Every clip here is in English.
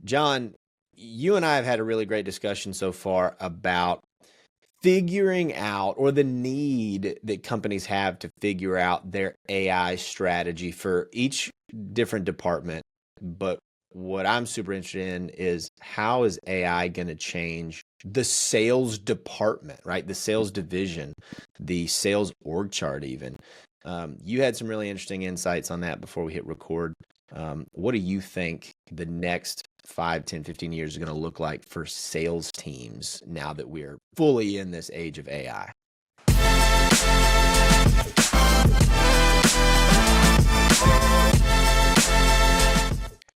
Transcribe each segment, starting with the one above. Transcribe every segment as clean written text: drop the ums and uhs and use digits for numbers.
John, you and I have had a really great discussion so far about figuring out or the need that companies have to figure out their AI strategy for each different department. But what I'm super interested in is how is AI going to change the sales department, right? The sales division, the sales org chart, even. You had some really interesting insights on that before we hit record. What do you think the next 5, 10, 15 years is going to look like for sales teams now that we're fully in this age of AI?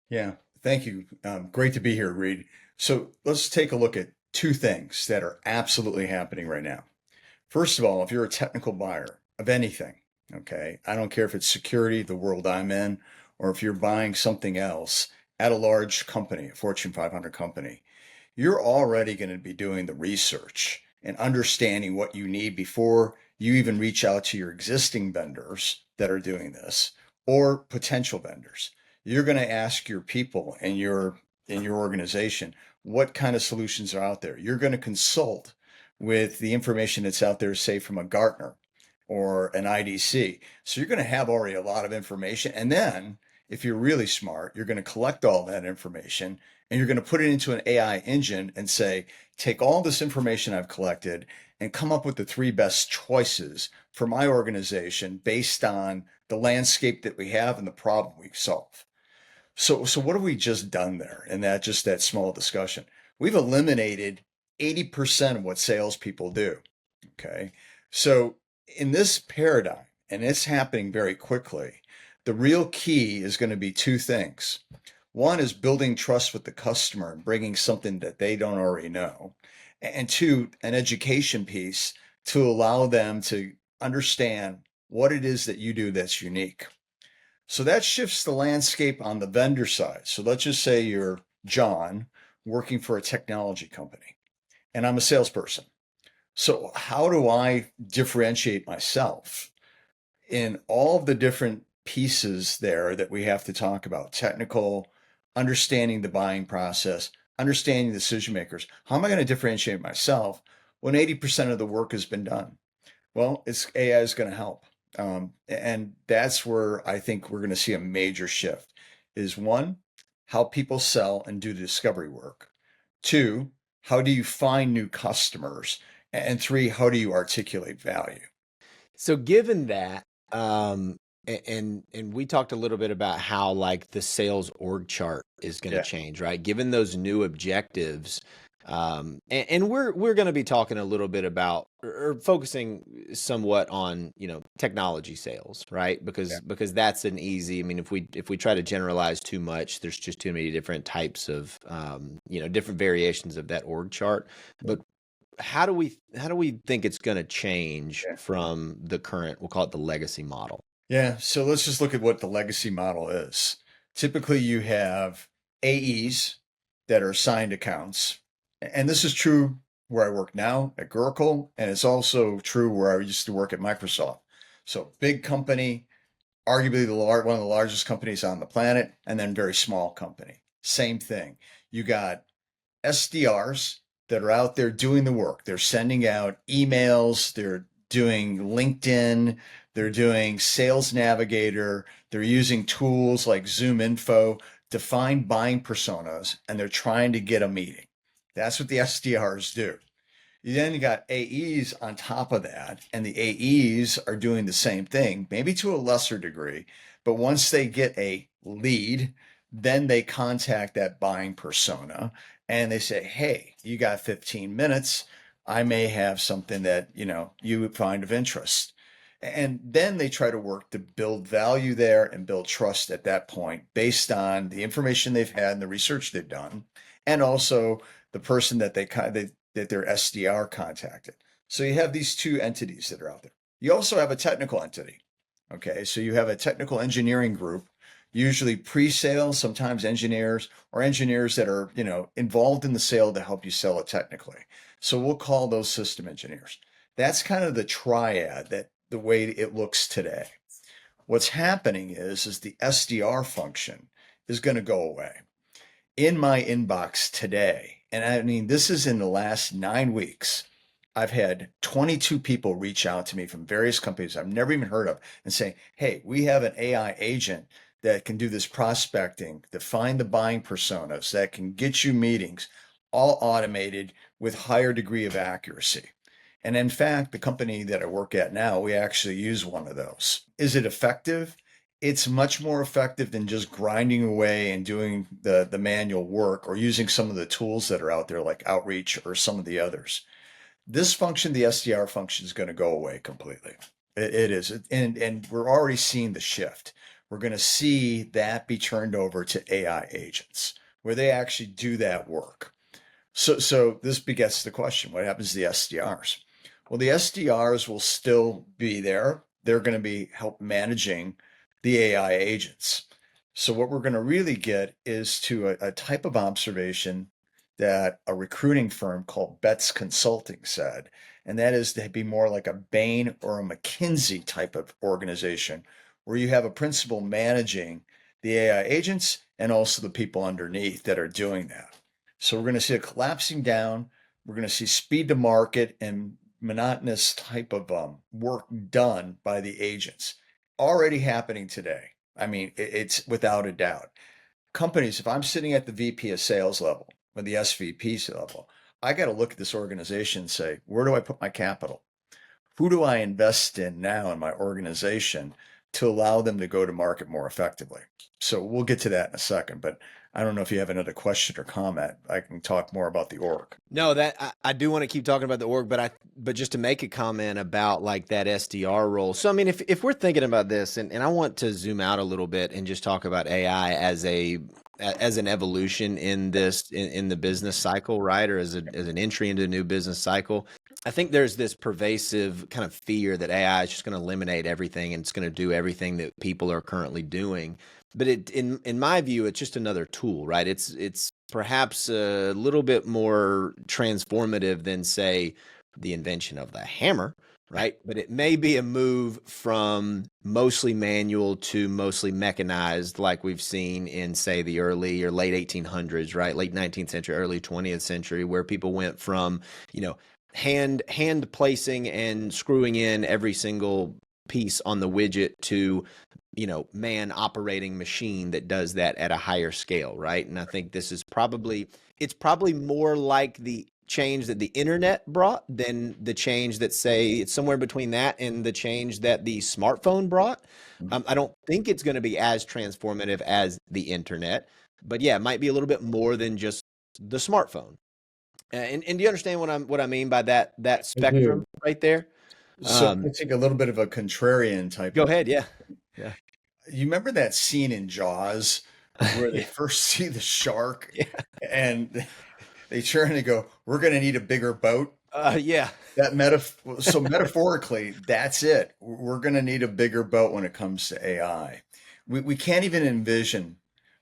Yeah, thank you. Great to be here, Reade. So let's take a look at two things that are absolutely happening right now. First of all, if you're a technical buyer of anything, okay, I don't care if it's security, the world I'm in, or if you're buying something else at a large company, a Fortune 500 company, you're already going to be doing the research and understanding what you need before you even reach out to your existing vendors that are doing this or potential vendors. You're going to ask your people in your organization what kind of solutions are out there. You're going to consult with the information that's out there, say from a Gartner or an IDC. So you're going to have already a lot of information. And then if you're really smart, you're going to collect all that information and you're going to put it into an AI engine and say, take all this information I've collected and come up with the three best choices for my organization based on the landscape that we have and the problem we solve. So what have we just done there in that small discussion? We've eliminated 80% of what salespeople do. Okay. So in this paradigm, and it's happening very quickly, the real key is going to be two things. One is building trust with the customer and bringing something that they don't already know. And two, an education piece to allow them to understand what it is that you do that's unique. So that shifts the landscape on the vendor side. So let's just say you're John working for a technology company and I'm a salesperson. So how do I differentiate myself in all of the different pieces there that we have to talk about? Technical, understanding the buying process, understanding the decision makers. How am I going to differentiate myself when 80% of the work has been done? Well, AI is going to help. And that's where I think we're going to see a major shift is one, how people sell and do the discovery work. Two, how do you find new customers? And three, how do you articulate value? So given that, and we talked a little bit about how like the sales org chart is going to Yeah. change, right? Given those new objectives, and we're going to be talking a little bit about or focusing somewhat on technology sales, right? Yeah. Because that's an easy. I mean, if we try to generalize too much, there's just too many different types of different variations of that org chart. But how do we think it's going to change Yeah. from the current, we'll call it the legacy model? Yeah. So let's just look at what the legacy model is. Typically, you have AEs that are assigned accounts. And this is true where I work now at Gurkle, and it's also true where I used to work at Microsoft. So big company, arguably one of the largest companies on the planet, and then very small company. Same thing. You got SDRs that are out there doing the work. They're sending out emails, they're doing LinkedIn, they're doing Sales Navigator, they're using tools like Zoom Info to find buying personas, and they're trying to get a meeting. That's what the SDRs do. You then got AEs on top of that, and the AEs are doing the same thing, maybe to a lesser degree, but once they get a lead, then they contact that buying persona and they say, hey, you got 15 minutes. I may have something that, you would find of interest. And then they try to work to build value there and build trust at that point based on the information they've had and the research they've done, and also the person that that their SDR contacted. So you have these two entities that are out there. You also have a technical entity. Okay, so you have a technical engineering group, usually pre-sales, sometimes engineers or engineers that are, involved in the sale to help you sell it technically. So we'll call those system engineers. That's kind of the triad that the way it looks today. What's happening is the SDR function is going to go away. in my inbox today, and I mean, this is in the last 9 weeks, I've had 22 people reach out to me from various companies I've never even heard of and say, hey, we have an AI agent that can do this prospecting, to find the buying personas, that can get you meetings, all automated with higher degree of accuracy. And in fact, the company that I work at now, we actually use one of those. Is it effective? It's much more effective than just grinding away and doing the manual work or using some of the tools that are out there like Outreach or some of the others. This function, the SDR function, is going to go away completely. It is. And we're already seeing the shift. We're going to see that be turned over to AI agents where they actually do that work. So this begets the question, what happens to the SDRs? Well, the SDRs will still be there. They're going to be help managing the AI agents. So what we're going to really get is to a type of observation that a recruiting firm called Betts Consulting said, and that is to be more like a Bain or a McKinsey type of organization where you have a principal managing the AI agents and also the people underneath that are doing that. So we're going to see a collapsing down. We're going to see speed to market and monotonous type of work done by the agents already happening today. I mean, it's without a doubt. Companies, if I'm sitting at the VP of sales level or the SVP level, I got to look at this organization and say, where do I put my capital? Who do I invest in now in my organization to allow them to go to market more effectively? So we'll get to that in a second, but I don't know if you have another question or comment. I can talk more about the org. No, that I do want to keep talking about the org, but just to make a comment about like that SDR role. So I mean, if we're thinking about this, and I want to zoom out a little bit and just talk about AI as an evolution in this in the business cycle, right? Or as an entry into a new business cycle. I think there's this pervasive kind of fear that AI is just going to eliminate everything and it's going to do everything that people are currently doing. But in my view, it's just another tool, right? It's perhaps a little bit more transformative than, say, the invention of the hammer, right? But it may be a move from mostly manual to mostly mechanized, like we've seen in, say, the early or late 1800s, right? Late 19th century, early 20th century, where people went from, hand placing and screwing in every single piece on the widget to man operating machine that does that at a higher scale, right? And I think it's probably more like the change that the internet brought than the change that, say, it's somewhere between that and the change that the smartphone brought. I don't think it's going to be as transformative as the internet, but yeah, it might be a little bit more than just the smartphone. And do you understand what I mean by that I do. spectrum right there? So I take a little bit of a contrarian type Go of. ahead, yeah, yeah, You remember that scene in Jaws where they yeah, first see the shark yeah, and they turn and go, "We're going to need a bigger boat." yeah. That so metaphorically, that's it. We're going to need a bigger boat when it comes to AI. We can't even envision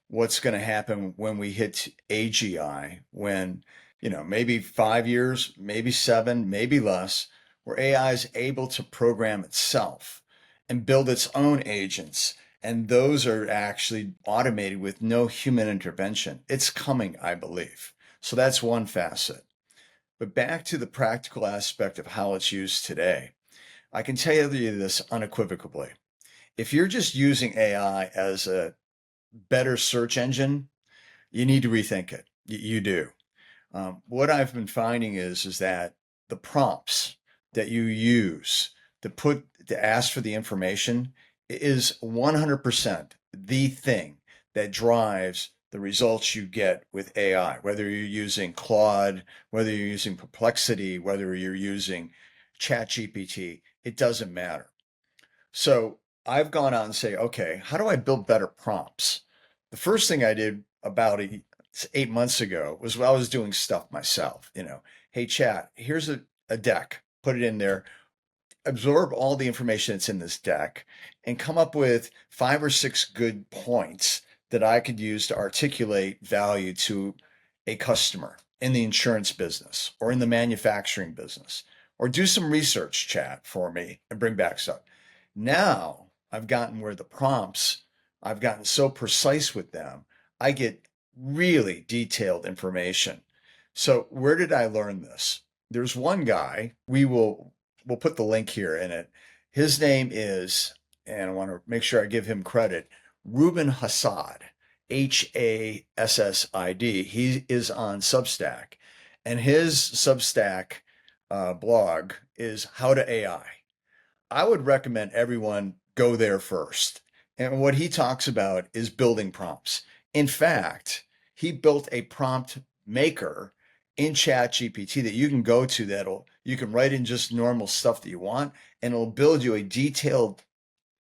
what's going to happen when we hit AGI, when, maybe 5 years, maybe seven, maybe less, where AI is able to program itself and build its own agents. And those are actually automated with no human intervention. It's coming, I believe. So that's one facet. But back to the practical aspect of how it's used today, I can tell you this unequivocally. If you're just using AI as a better search engine, you need to rethink it. You do. What I've been finding is that the prompts that you use to ask for the information is 100% the thing that drives the results you get with AI, whether you're using Claude, whether you're using Perplexity, whether you're using ChatGPT, it doesn't matter. So I've gone on and say, okay, how do I build better prompts? The first thing I did about 8 months ago was while I was doing stuff myself, hey, chat, here's a deck, put it in there, absorb all the information that's in this deck, and come up with 5 or 6 good points that I could use to articulate value to a customer in the insurance business or in the manufacturing business, or do some research chat for me and bring back stuff. Now I've gotten where the prompts, I've gotten so precise with them, I get really detailed information. So where did I learn this? There's one guy, we'll put the link here in it. His name is, and I want to make sure I give him credit, Ruben Hassad, Hassid. He is on Substack, and his Substack blog is How to AI. I would recommend everyone go there first. And what he talks about is building prompts. In fact, he built a prompt maker in ChatGPT that you can go to you can write in just normal stuff that you want, and it'll build you a detailed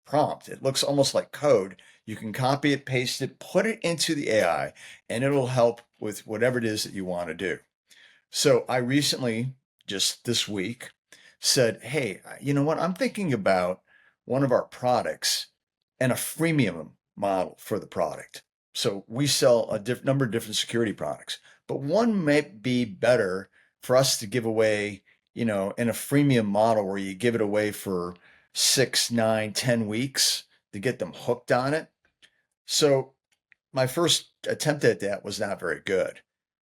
prompt. It looks almost like code. You can copy it, paste it, put it into the AI, and it'll help with whatever it is that you want to do. So I recently, just this week, said, hey, you know what? I'm thinking about one of our products and a freemium model for the product. So we sell a number of different security products, but one may be better for us to give away, in a freemium model where you give it away for 6, 9, 10 weeks to get them hooked on it. So my first attempt at that was not very good.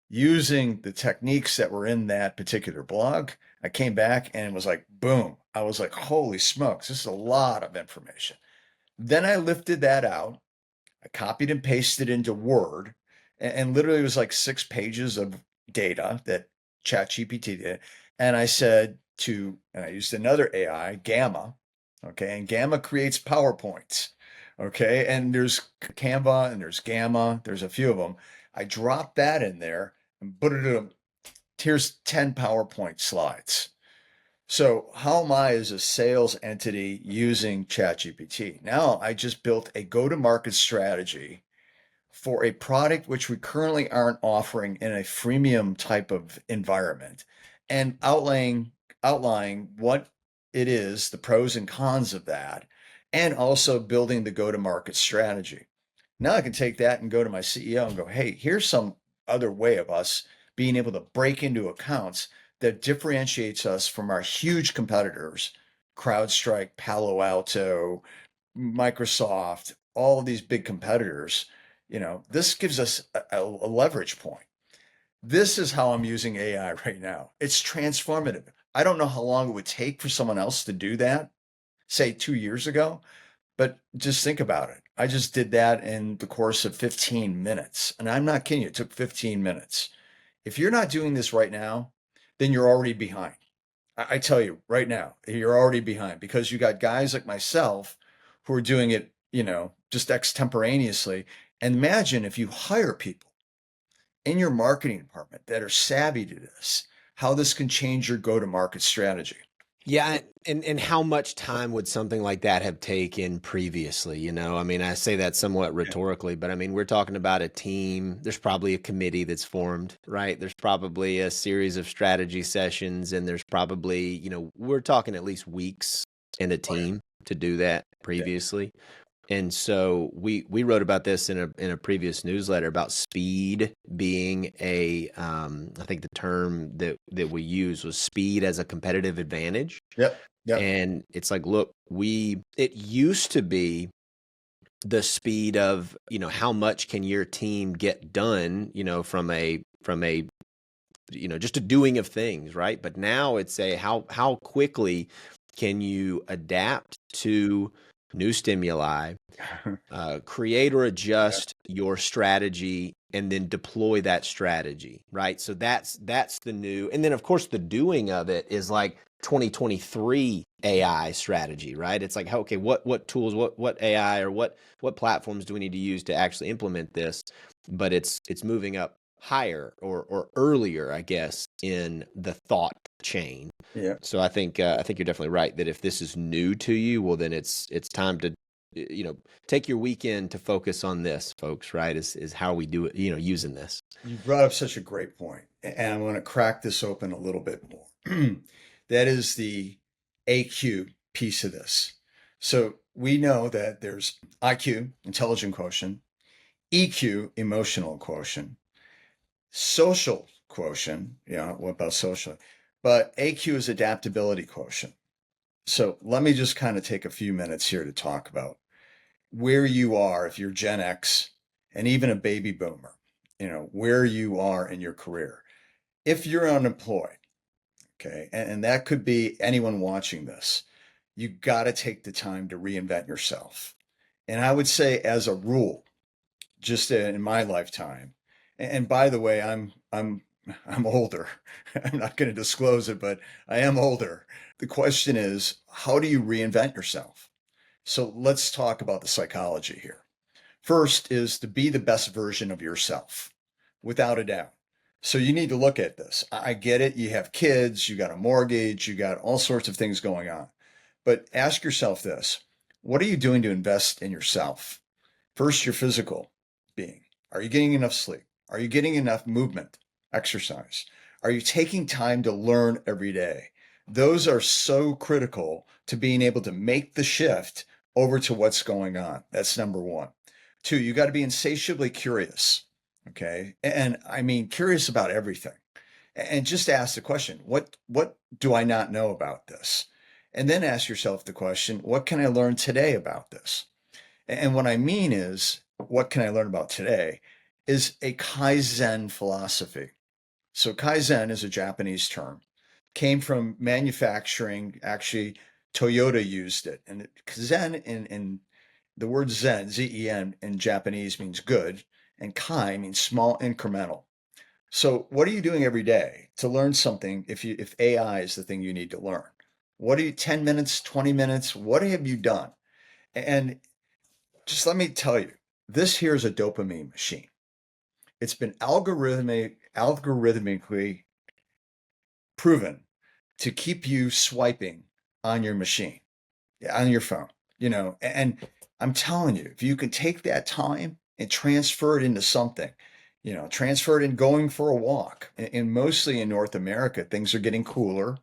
Using the techniques that were in that particular blog, I came back and it was like, boom. I was like, holy smokes, this is a lot of information. Then I lifted that out. I copied and pasted into Word, and literally it was like 6 pages of data that ChatGPT did. And I said and I used another AI, Gamma. Okay. And Gamma creates PowerPoints. Okay. And there's Canva and there's Gamma. There's a few of them. I dropped that in there and put it in. Here's 10 PowerPoint slides. So how am I as a sales entity using ChatGPT? Now I just built a go-to-market strategy for a product which we currently aren't offering in a freemium type of environment, and outlining what it is, the pros and cons of that, and also building the go-to-market strategy. Now I can take that and go to my CEO and go, hey, here's some other way of us being able to break into accounts that differentiates us from our huge competitors, CrowdStrike, Palo Alto, Microsoft, all of these big competitors. This gives us a leverage point. This is how I'm using AI right now. It's transformative. I don't know how long it would take for someone else to do that, say 2 years ago, but just think about it. I just did that in the course of 15 minutes. And I'm not kidding you, it took 15 minutes. If you're not doing this right now, then you're already behind. I tell you right now, you're already behind because you got guys like myself who are doing it, just extemporaneously. And imagine if you hire people in your marketing department that are savvy to this, how this can change your go-to-market strategy. Yeah, and how much time would something like that have taken previously? I mean, I say that somewhat Yeah. rhetorically, but I mean, we're talking about a team. There's probably a committee that's formed, right? There's probably a series of strategy sessions, and there's probably, we're talking at least weeks in a Oh, yeah. team to do that Yeah. previously. And so we wrote about this in a previous newsletter about speed being I think the term that we used was speed as a competitive advantage. Yep. Yep. And it's like, look, it used to be the speed of, how much can your team get done, from a just a doing of things, right? But now it's how quickly can you adapt to new stimuli, create or Yeah. adjust your strategy, and then deploy that strategy, right? So that's the new, and then of course the doing of it is like 2023 AI strategy, right? It's like, okay, what tools, what AI or what platforms do we need to use to actually implement this? But it's moving up higher or earlier, I guess, in the thought chain. Yeah. So I think you're definitely right that if this is new to you, well, then it's time to take your weekend to focus on this, folks, right? Is how we do it, using this. You brought up such a great point, and I want to crack this open a little bit more. That is the AQ piece of this. So we know that there's IQ, intelligent quotient, EQ, emotional quotient, social quotient. Yeah, what about social? But AQ is adaptability quotient. So let me just kind of take a few minutes here to talk about where you are if you're Gen X and even a baby boomer. where you are in your career. If you're unemployed, okay, and that could be anyone watching this, you got to take the time to reinvent yourself. And I would say, as a rule, just in my lifetime, and by the way, I'm older. I'm not going to disclose it, but I am older. The question is, how do you reinvent yourself? So let's talk about the psychology here. First is to be the best version of yourself, without a doubt. So you need to look at this. I get it. You have kids, you got a mortgage, you got all sorts of things going on. But ask yourself this: what are you doing to invest in yourself? First, your physical being. Are you getting enough sleep? Are you getting enough movement, exercise? Are you taking time to learn every day? Those are so critical to being able to make the shift over to what's going on. That's number one. Two, you got to be insatiably curious. Okay. And I mean, curious about everything. And just ask the question, what do I not know about this? And then ask yourself the question, what can I learn today about this? And what I mean is, what can I learn about today is a Kaizen philosophy. So Kaizen is a Japanese term, came from manufacturing. Actually, Toyota used it. And Zen in the word Zen, Z-E-N in Japanese means good, and Kai means small incremental. So what are you doing every day to learn something if AI is the thing you need to learn? What are you, 10 minutes, 20 minutes? What have you done? And just let me tell you, this here is a dopamine machine. It's been algorithmically proven to keep you swiping on your machine, on your phone, and I'm telling you, if you can take that time and transfer it into something, transfer it in going for a walk. And mostly in North America, things are getting cooler,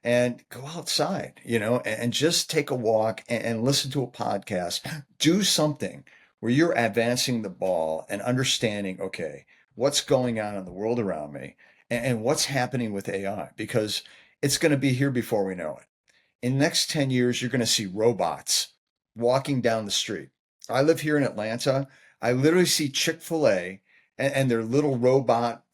and go outside, and just take a walk and listen to a podcast. Do something where you're advancing the ball and understanding, okay, what's going on in the world around me, and what's happening with AI, because it's going to be here before we know it. In the next 10 years, you're going to see robots walking down the street. I live here in Atlanta. I literally see Chick-fil-A and their little robot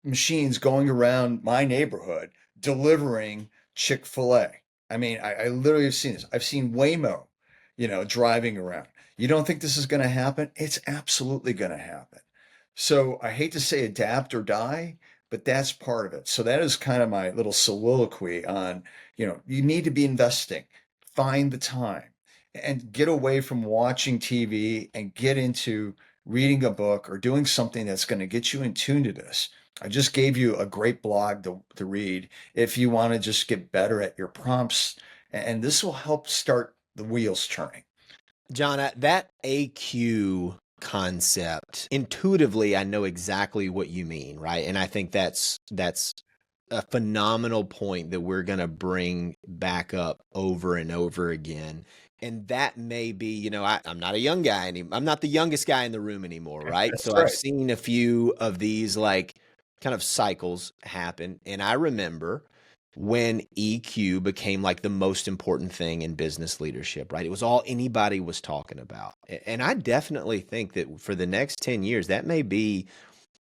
machines going around my neighborhood delivering Chick-fil-A. I mean, I literally have seen this. I've seen Waymo, driving around. You don't think this is going to happen? It's absolutely going to happen. So I hate to say adapt or die, but that's part of it. So that is kind of my little soliloquy on, you need to be investing, find the time, and get away from watching TV and get into reading a book or doing something that's going to get you in tune to this. I just gave you a great blog to read if you want to just get better at your prompts, and this will help start the wheels turning. John, that AQ concept, intuitively, I know exactly what you mean, right? And I think that's a phenomenal point that we're going to bring back up over and over again. And that may be, I'm not a young guy anymore. I'm not the youngest guy in the room anymore, right? That's So right. I've seen a few of these like kind of cycles happen. And I remember when EQ became like the most important thing in business leadership, right? It was all anybody was talking about. And I definitely think that for the next 10 years, that may be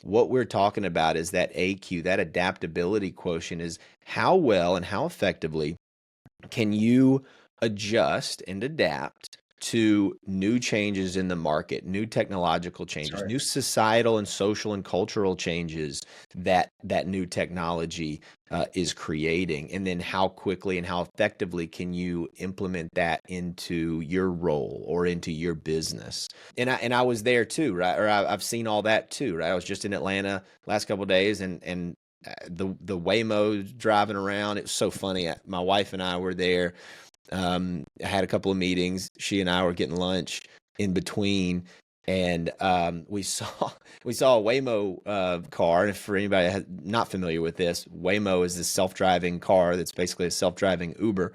what we're talking about, is that AQ, that adaptability quotient, is how well and how effectively can you adjust and adapt to new changes in the market, new technological changes, Right. new societal and social and cultural changes that new technology is creating, and then how quickly and how effectively can you implement that into your role or into your business. And I was there too, right? Or I've seen all that too, right? I was just in Atlanta last couple of days, and the Waymo driving around. It was so funny. My wife and I were there. I had a couple of meetings. She and I were getting lunch in between, and we saw a Waymo car. And for anybody not familiar with this, Waymo is this self-driving car that's basically a self-driving Uber.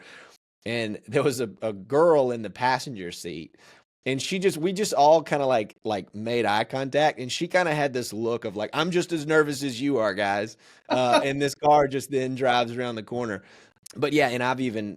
And there was a girl in the passenger seat, and we just all kind of like made eye contact, and she kind of had this look of like, I'm just as nervous as you are, guys. And this car just then drives around the corner. But yeah, and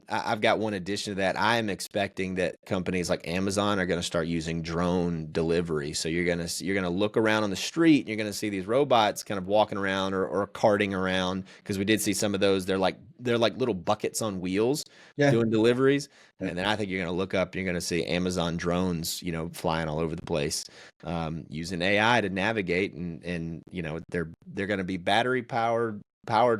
I've got one addition to that. I am expecting that companies like Amazon are going to start using drone delivery. So you're gonna look around on the street and you're going to see these robots kind of walking around or carting around, because we did see some of those. They're like little buckets on wheels Yeah. doing deliveries. Yeah. And then I think you're going to look up, and you're going to see Amazon drones, flying all over the place, using AI to navigate, and they're going to be battery powered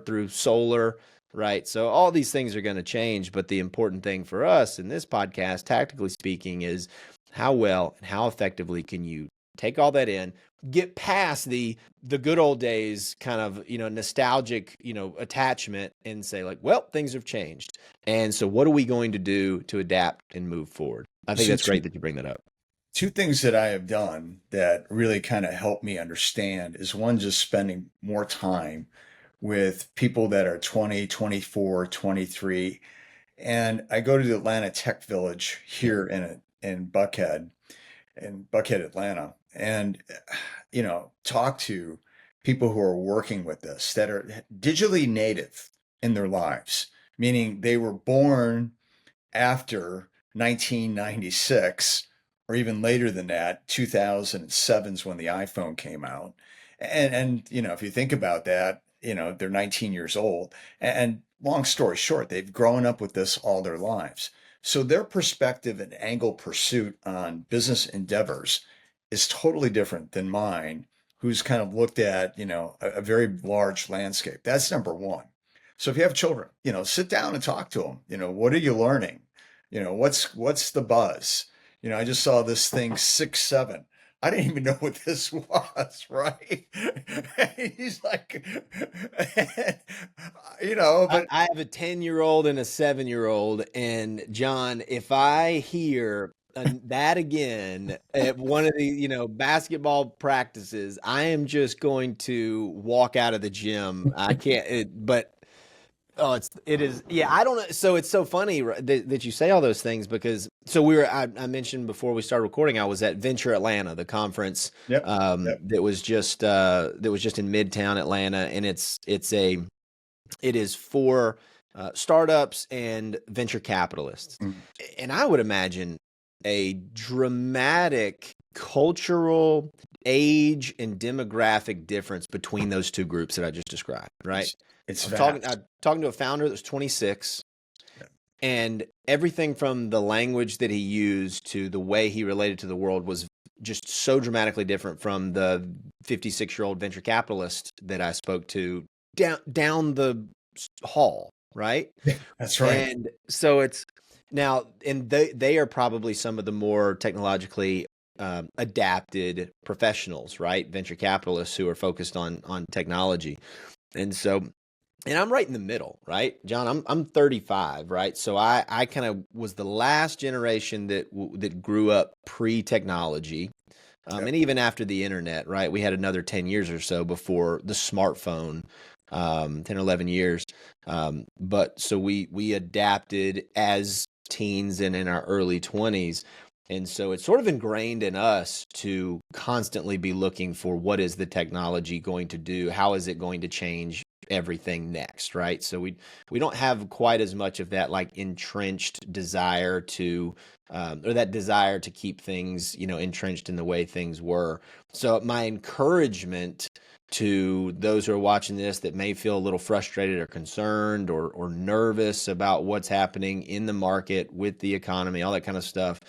through solar. Right. So all these things are going to change. But the important thing for us in this podcast, tactically speaking, is how well and how effectively can you take all that in, get past the good old days kind of, nostalgic, attachment, and say like, well, things have changed. And so what are we going to do to adapt and move forward? I think So that's two great that you bring that up. two things that I have done that really kind of help me understand is one, just spending more time with people that are 20, 24, 23. And I go to the Atlanta Tech Village Yep. here in Buckhead, Atlanta, and talk to people who are working with this that are digitally native in their lives, meaning they were born after 1996 or even later than that. 2007 is when the iPhone came out. And if you think about that, they're 19 years old. And long story short, they've grown up with this all their lives. So their perspective and angle pursuit on business endeavors is totally different than mine, who's kind of looked at, a very large landscape. That's number one. So if you have children, sit down and talk to them. What are you learning? What's the buzz? I just saw this thing 6-7. I didn't even know what this was, right? And he's like, I, but I have a 10-year-old and a 7-year-old, and John, if I hear that again at one of the, basketball practices, I am just going to walk out of the gym. I can't, but oh, it is, yeah, I don't know. So it's so funny that you say all those things, because so I mentioned before we started recording, I was at Venture Atlanta, the conference yep, yep. that was just in Midtown Atlanta, and it is for startups and venture capitalists. Mm. And I would imagine a dramatic cultural, age, and demographic difference between those two groups that I just described, right? It's I was talking, vast. to a founder that was 26, Yeah. and everything from the language that he used to the way he related to the world was just so dramatically different from the 56-year-old venture capitalist that I spoke to down the hall, right? That's right. And so it's now, and they are probably some of the more technologically adapted professionals, right? Venture capitalists who are focused on technology, and so. And I'm right in the middle, right, John? I'm 35, right? So I kind of was the last generation that grew up pre-technology, Yep. and even after the internet, right? We had another 10 years or so before the smartphone, 10 or 11 years. But so we adapted as teens and in our early 20s. And so it's sort of ingrained in us to constantly be looking for what is the technology going to do? How is it going to change everything next, right? So we don't have quite as much of that like entrenched desire to or that desire to keep things, entrenched in the way things were. So my encouragement to those who are watching this that may feel a little frustrated or concerned or nervous about what's happening in the market with the economy, all that kind of stuff.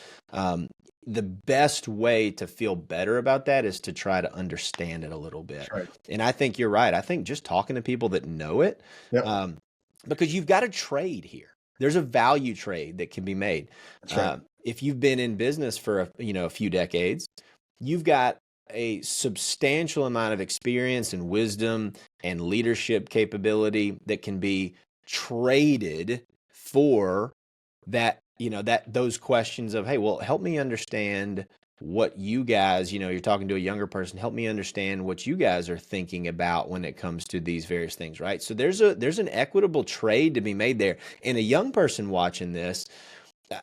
The best way to feel better about that is to try to understand it a little That's bit. right. And I think you're right. I think just talking to people that know it, Yep. um, because you've got a trade here. There's a value trade that can be made. That's right. If you've been in business for a few decades, you've got a substantial amount of experience and wisdom and leadership capability that can be traded for that those questions of, hey, well, help me understand what you guys, you're talking to a younger person, help me understand what you guys are thinking about when it comes to these various things, right? So there's an equitable trade to be made there. And a young person watching this,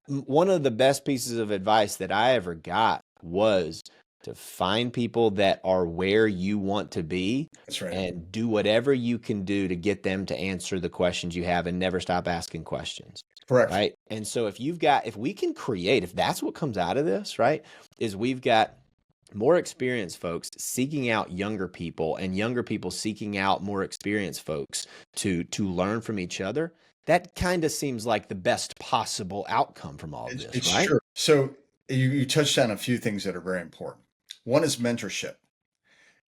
one of the best pieces of advice that I ever got was to find people that are where you want to be That's right. and do whatever you can do to get them to answer the questions you have and never stop asking questions. Correct. Right. And so if we can create, if that's what comes out of this, right, is we've got more experienced folks seeking out younger people and younger people seeking out more experienced folks to learn from each other. That kind of seems like the best possible outcome from all of this, It's right? true. So you touched on a few things that are very important. One is mentorship.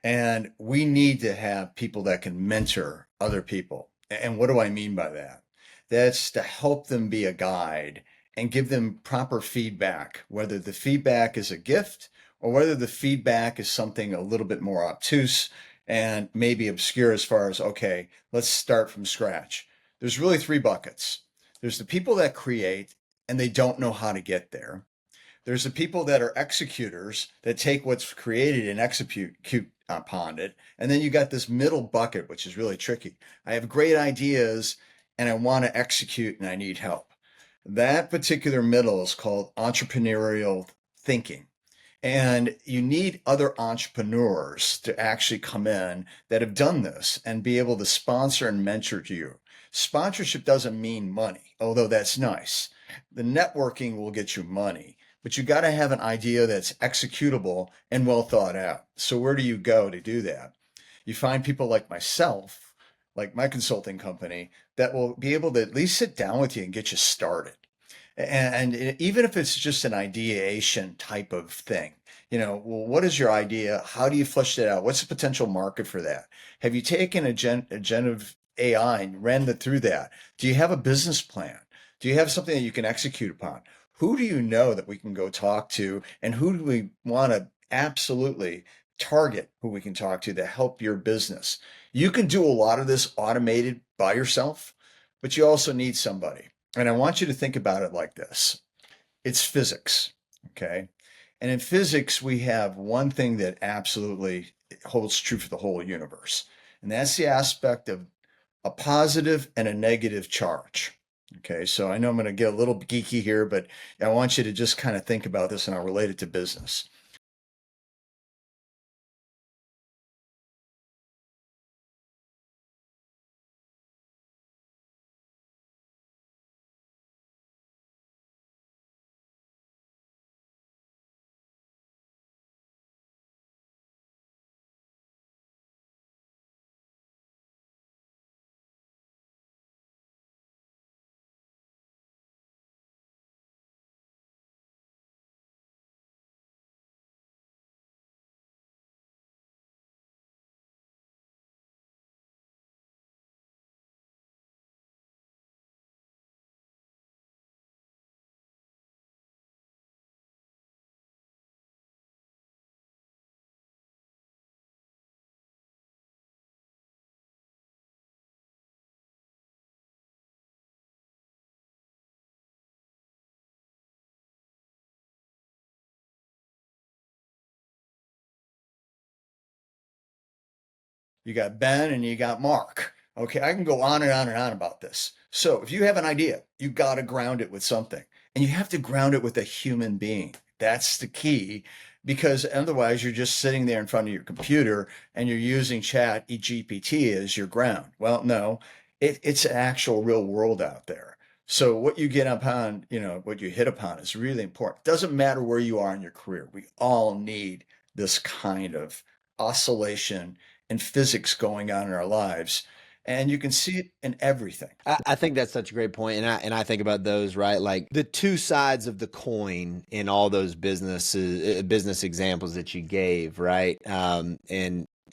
And we need to have people that can mentor other people. And what do I mean by that? That's to help them be a guide and give them proper feedback, whether the feedback is a gift or whether the feedback is something a little bit more obtuse and maybe obscure as far as, okay, let's start from scratch. There's really three buckets. There's the people that create and they don't know how to get there. There's the people that are executors that take what's created and execute upon it. And then you got this middle bucket, which is really tricky. I have great ideas and I want to execute and I need help. That particular middle is called entrepreneurial thinking. And you need other entrepreneurs to actually come in that have done this and be able to sponsor and mentor you. Sponsorship doesn't mean money, although that's nice. The networking will get you money, but you got to have an idea that's executable and well thought out. So where do you go to do that? You find people like myself, like my consulting company, that will be able to at least sit down with you and get you started. And even if it's just an ideation type of thing, well, what is your idea? How do you flesh it out? What's the potential market for that? Have you taken a generative AI and ran it through that? Do you have a business plan? Do you have something that you can execute upon? Who do you know that we can go talk to? And who do we want to absolutely target who we can talk to help your business? You can do a lot of this automated by yourself, but you also need somebody. And I want you to think about it like this. It's physics, okay? And in physics, we have one thing that absolutely holds true for the whole universe. And that's the aspect of a positive and a negative charge. Okay, so I know I'm going to get a little geeky here, but I want you to just kind of think about this and I'll relate it to business. You got Ben and you got Mark. Okay, I can go on and on and on about this. So if you have an idea, you got to ground it with something. And you have to ground it with a human being. That's the key because otherwise you're just sitting there in front of your computer and you're using chat GPT as your ground. Well, no, it's an actual real world out there. So what you get upon, what you hit upon is really important. Doesn't matter where you are in your career. We all need this kind of oscillation and physics going on in our lives. And you can see it in everything. I think that's such a great point, and I think about those, right? Like the two sides of the coin in all those business examples that you gave, right? And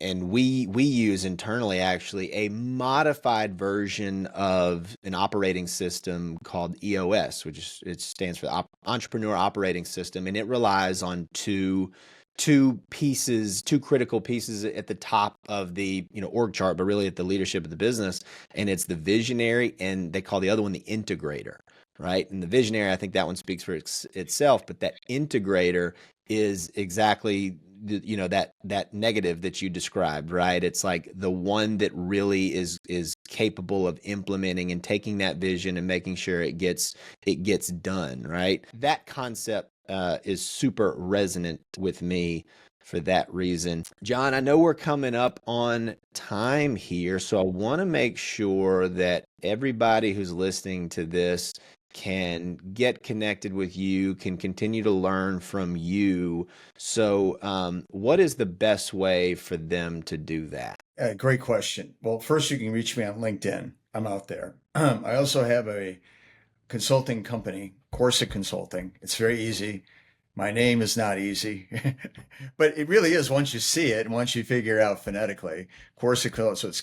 we use internally actually a modified version of an operating system called EOS, it stands for the Entrepreneur Operating System, and it relies on two critical pieces at the top of the org chart, but really at the leadership of the business. And it's the visionary, and they call the other one the integrator, right? And the visionary, I think that one speaks for itself, but that integrator is exactly that negative that you described, right? It's like the one that really is capable of implementing and taking that vision and making sure it gets done, right? That concept is super resonant with me for that reason. John, I know we're coming up on time here, so I want to make sure that everybody who's listening to this can get connected with you, can continue to learn from you. So, what is the best way for them to do that? Great question. Well, first, you can reach me on LinkedIn. I'm out there. I also have a consulting company, Kwarsick Consulting. It's very easy. My name is not easy, but it really is once you see it and once you figure it out phonetically. Kwarsick, so it's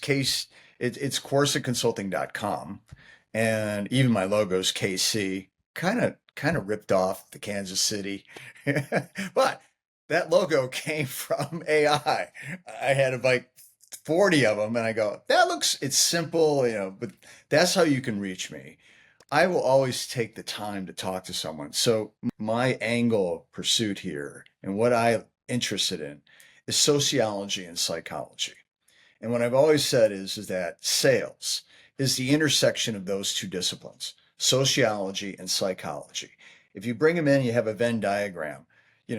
kwarsickconsulting.com, and even my logo is KC, kind of ripped off the Kansas City, but that logo came from AI. I had like 40 of them, and I go, it's simple, but that's how you can reach me. I will always take the time to talk to someone. So my angle of pursuit here and what I'm interested in is sociology and psychology. And what I've always said is that sales is the intersection of those two disciplines, sociology and psychology. If you bring them in, you have a Venn diagram.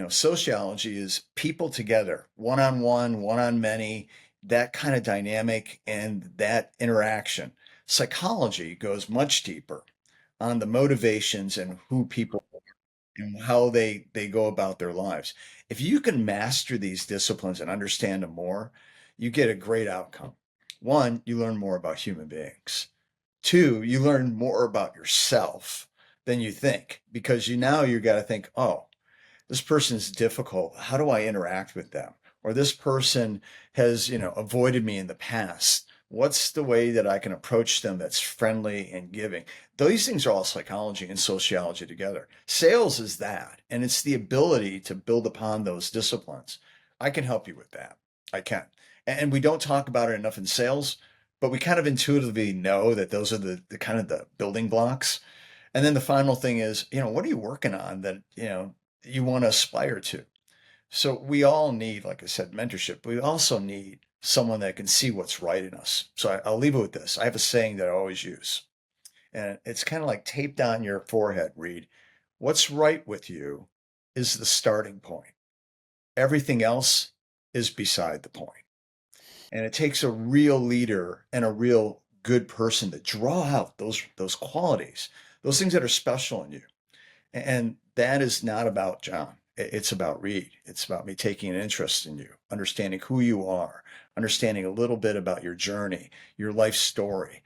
Sociology is people together, one-on-one, one-on-many, that kind of dynamic and that interaction. Psychology goes much deeper on the motivations and who people and how they go about their lives. If you can master these disciplines and understand them more, you get a great outcome. One, you learn more about human beings. Two, you learn more about yourself than you think, because you got to think, oh, this person is difficult. How do I interact with them? Or this person has, avoided me in the past. What's the way that I can approach them that's friendly and giving? These things are all psychology and sociology together. Sales is that, and it's the ability to build upon those disciplines. I can help you with that. I can. And we don't talk about it enough in sales, but we kind of intuitively know that those are the kind of the building blocks. And then the final thing is, what are you working on that, you want to aspire to? So we all need, like I said, mentorship. But we also need someone that can see what's right in us. So I'll leave it with this. I have a saying that I always use, and it's kind of like taped on your forehead, Reade. What's right with you is the starting point. Everything else is beside the point. And it takes a real leader and a real good person to draw out those qualities, those things that are special in you. And that is not about John. It's about Reade. It's about me taking an interest in you, understanding who you are, understanding a little bit about your journey, your life story.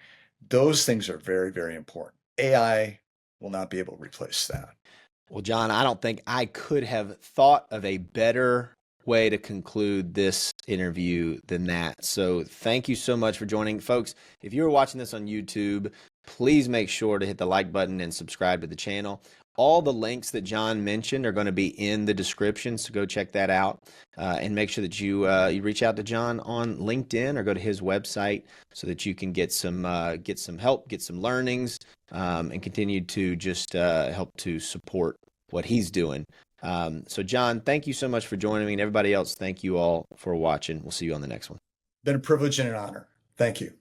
Those things are very, very important. AI will not be able to replace that. Well, John, I don't think I could have thought of a better way to conclude this interview than that. So thank you so much for joining. Folks, if you're watching this on YouTube, please make sure to hit the like button and subscribe to the channel. All the links that John mentioned are going to be in the description, so go check that out. And make sure that you reach out to John on LinkedIn or go to his website so that you can get some help, get some learnings, and continue to just help to support what he's doing. So John, thank you so much for joining me, and everybody else, thank you all for watching. We'll see you on the next one. Been a privilege and an honor. Thank you.